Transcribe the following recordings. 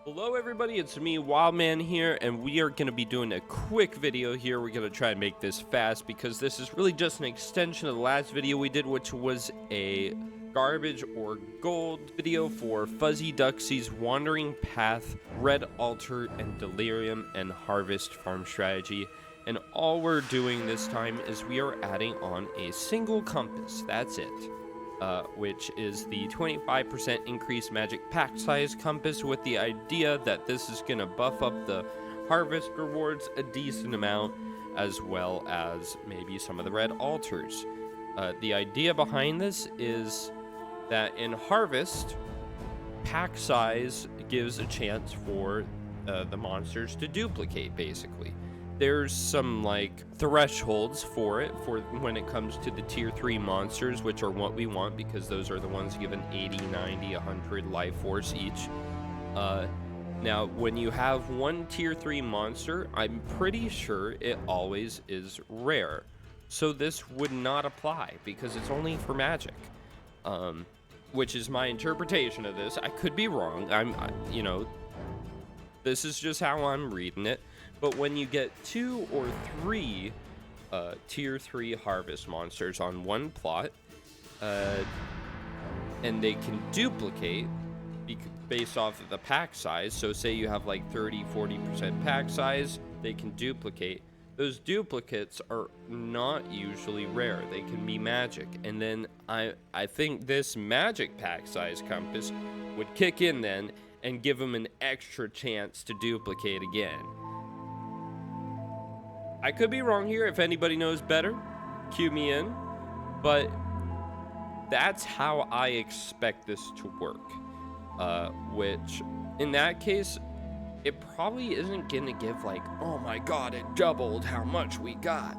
Hello everybody, it's me, Wildman here, and we are going to be doing a quick video here. We're going to try and make this fast because this is really just an extension of the last video we did, which was a garbage or gold video for Fuzzy Duxie's Wandering Path, Red Altar, and Delirium and Harvest farm strategy. And all we're doing this time is we are adding on a single compass. That's it. Which is the 25% increased magic pack size compass, with the idea that this is going to buff up the harvest rewards a decent amount, as well as maybe some of the red altars. The idea behind this is that in harvest, pack size gives a chance for the monsters to duplicate, basically. There's some like thresholds for it for when it comes to the tier 3 monsters, which are what we want because those are the ones given 80, 90, 100 life force each. Now when you have one tier 3 monster, I'm pretty sure it always is rare, so this would not apply because it's only for magic, which is my interpretation of this. I could be wrong. This is just how I'm reading it. But when you get 2 or 3 tier 3 harvest monsters on one plot, and they can duplicate based off of the pack size, so say you have like 30-40% pack size, they can duplicate. Those duplicates are not usually rare. They can be magic. And then I think this magic pack size compass would kick in then and give them an extra chance to duplicate again. I could be wrong here. If anybody knows better, cue me in. But that's how I expect this to work. Which, in that case, it probably isn't going to give like, oh my god, it doubled how much we got.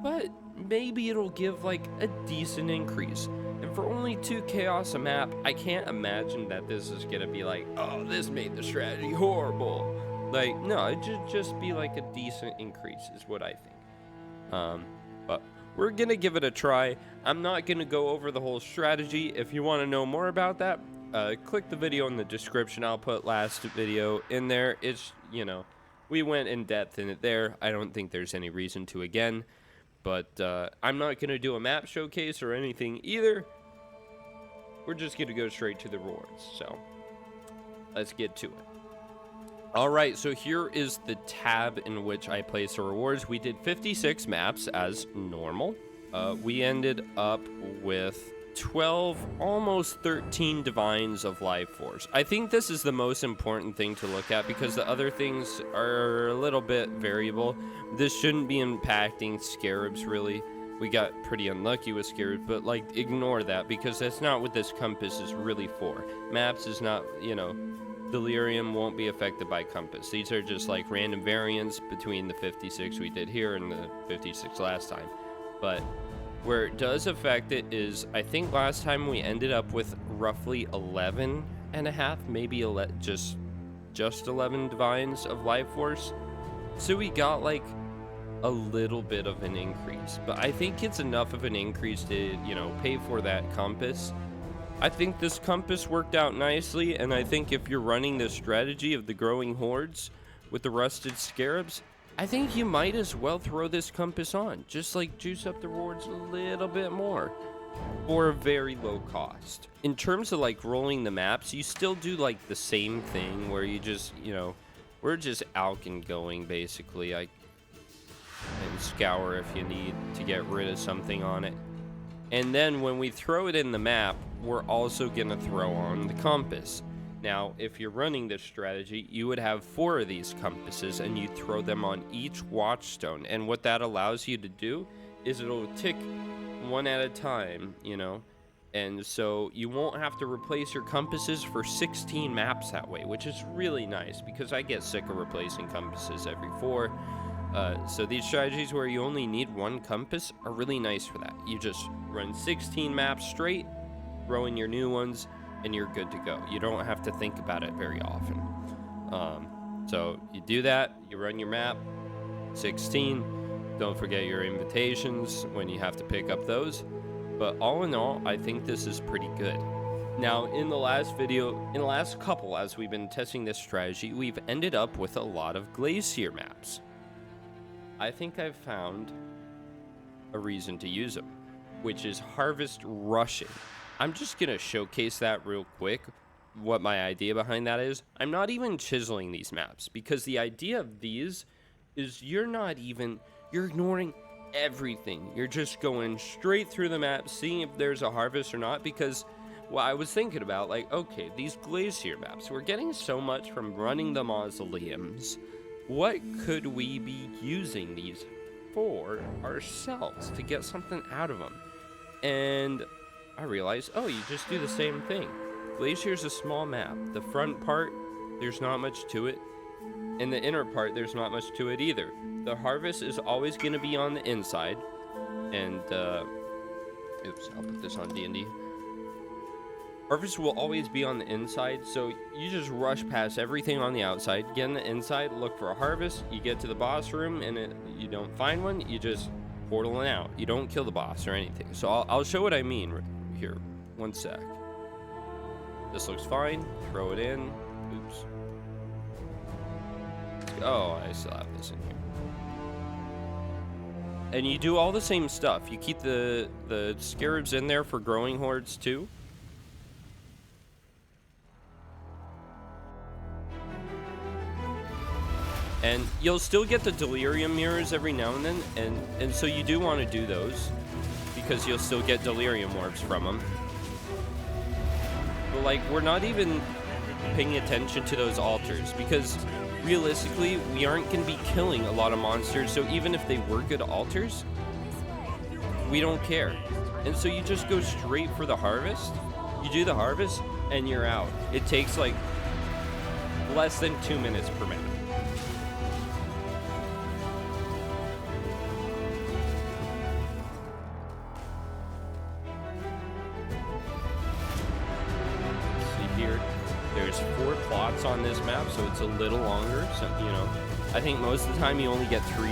But maybe it'll give like a decent increase. And for only 2 chaos a map, I can't imagine that this is going to be like, oh, this made the strategy horrible. Like, no, it should just be like a decent increase is what I think. But we're going to give it a try. I'm not going to go over the whole strategy. If you want to know more about that, click the video in the description. I'll put last video in there. It's, we went in depth in it there. I don't think there's any reason to again. But I'm not going to do a map showcase or anything either. We're just going to go straight to the rewards. So let's get to it. Alright, so here is the tab in which I place the rewards. We did 56 maps as normal. We ended up with 12, almost 13 divines of life force. I think this is the most important thing to look at because the other things are a little bit variable. This shouldn't be impacting scarabs, really. We got pretty unlucky with scarabs, but like ignore that because that's not what this compass is really for. Maps is not, Delirium won't be affected by compass. These are just like random variants between the 56 we did here and the 56 last time. But where it does affect it is, I think last time we ended up with roughly 11 and a half, maybe just 11 divines of life force. So we got like a little bit of an increase, but I think it's enough of an increase to, pay for that compass. I think this compass worked out nicely, and I think if you're running the strategy of the growing hordes with the rusted scarabs, I think you might as well throw this compass on. Just like juice up the rewards a little bit more for a very low cost. In terms of like rolling the maps, you still do like the same thing where you just, we're just alk and going basically. And scour if you need to get rid of something on it. And then when we throw it in the map, we're also going to throw on the compass. Now, if you're running this strategy, you would have 4 of these compasses and you throw them on each watchstone. And what that allows you to do is it'll tick one at a time, And so you won't have to replace your compasses for 16 maps that way, which is really nice because I get sick of replacing compasses every 4. So these strategies where you only need 1 compass are really nice for that. You just run 16 maps straight, throw in your new ones, and you're good to go. You don't have to think about it very often. So you do that, you run your map, 16. Don't forget your invitations when you have to pick up those. But all in all, I think this is pretty good. Now, in the last video, in the last couple, as we've been testing this strategy, we've ended up with a lot of Glacier maps. I think I've found a reason to use them, which is harvest rushing. I'm just going to showcase that real quick, what my idea behind that is. I'm not even chiseling these maps, because the idea of these is you're ignoring everything. You're just going straight through the map, seeing if there's a harvest or not, because well, I was thinking about, like, okay, these Glacier maps, we're getting so much from running the mausoleums. What could we be using these for ourselves to get something out of them? And I realized, oh, you just do the same thing. Glacier's a small map. The front part, there's not much to it. And the inner part, there's not much to it either. The harvest is always going to be on the inside. And, oops, I'll put this on D&D. Harvest will always be on the inside, so you just rush past everything on the outside, get on the inside, look for a harvest, you get to the boss room, and you don't find one, you just portal it out. You don't kill the boss or anything. So I'll show what I mean here. One sec. This looks fine. Throw it in. Oops. Oh, I still have this in here. And you do all the same stuff. You keep the scarabs in there for growing hordes too. And you'll still get the delirium mirrors every now and then, and so you do want to do those, because you'll still get delirium orbs from them. But like, we're not even paying attention to those altars, because realistically, we aren't going to be killing a lot of monsters, so even if they were good altars, we don't care. And so you just go straight for the harvest, you do the harvest, and you're out. It takes like less than 2 minutes per minute. There's 4 plots on this map, so it's a little longer. So, you know, I think most of the time you only get 3.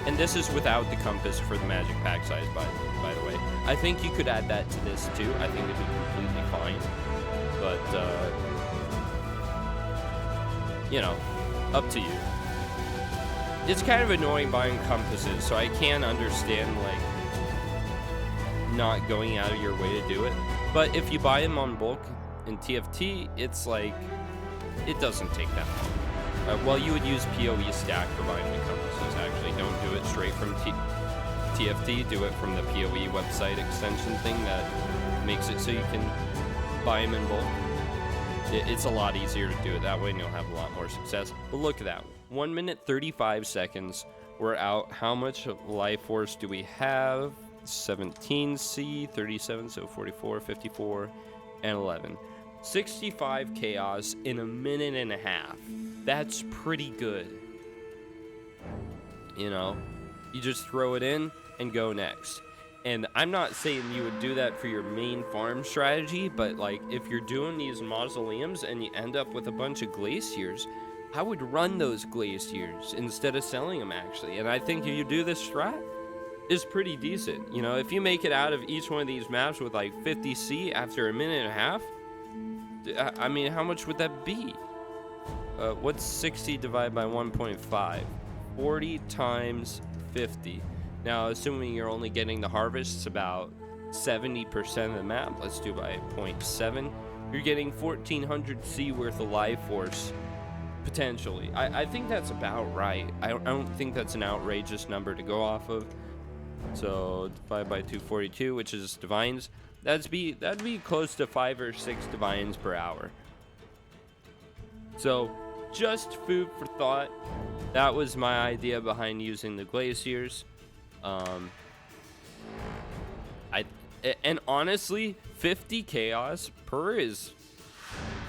And this is without the compass for the magic pack size, by the way. I think you could add that to this too. I think it'd be completely fine. But, you know, up to you. It's kind of annoying buying compasses, so I can understand, like, not going out of your way to do it. But if you buy them on bulk in TFT, it's like, it doesn't take that long. Well, you would use PoE stack for buying the compasses, actually. Don't do it straight from TFT. Do it from the PoE website extension thing that makes it so you can buy them in bulk. It's a lot easier to do it that way, and you'll have a lot more success. But look at that. 1 minute 35 seconds. We're out. How much life force do we have? 17C, 37, so 44, 54, and 11. 65 chaos in a minute and a half. That's pretty good. You know, you just throw it in and go next. And I'm not saying you would do that for your main farm strategy, but like, if you're doing these mausoleums and you end up with a bunch of glaciers, I would run those glaciers instead of selling them, actually. And I think if you do this strat, is pretty decent. You know, if you make it out of each one of these maps with like 50C after a minute and a half, I mean, how much would that be? What's 60 divided by 1.5? 40 times 50. Now, assuming you're only getting the harvests about 70% of the map, let's do by 0.7. You're getting 1400 C worth of life force, potentially. I think that's about right. I don't think that's an outrageous number to go off of. So divided by 242, which is divines, that'd be close to 5 or 6 divines per hour. So just food for thought. That was my idea behind using the glaciers. And honestly, 50 chaos per is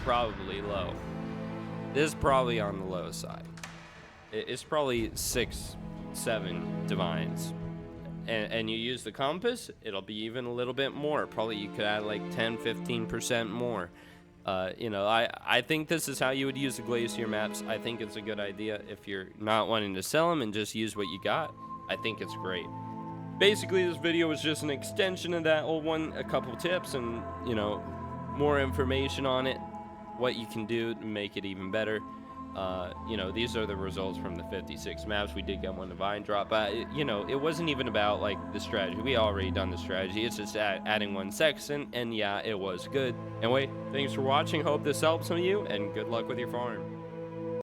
probably low. This is probably on the low side. It's probably 6, 7 divines. And you use the compass, it'll be even a little bit more. Probably you could add like 10-15% more. You know, I think this is how you would use the Glacier maps. I think it's a good idea if you're not wanting to sell them and just use what you got. I think it's great. basically this video was just an extension of that old one, a couple tips and, you know, more information on it, what you can do to make it even better. You know, these are the results from the 56 maps. We did get one divine drop, but you know, it wasn't even about like the strategy. We already done the strategy. It's just adding one Sextant, and yeah, it was good. Anyway, thanks for watching. Hope this helps some of you, and good luck with your farm.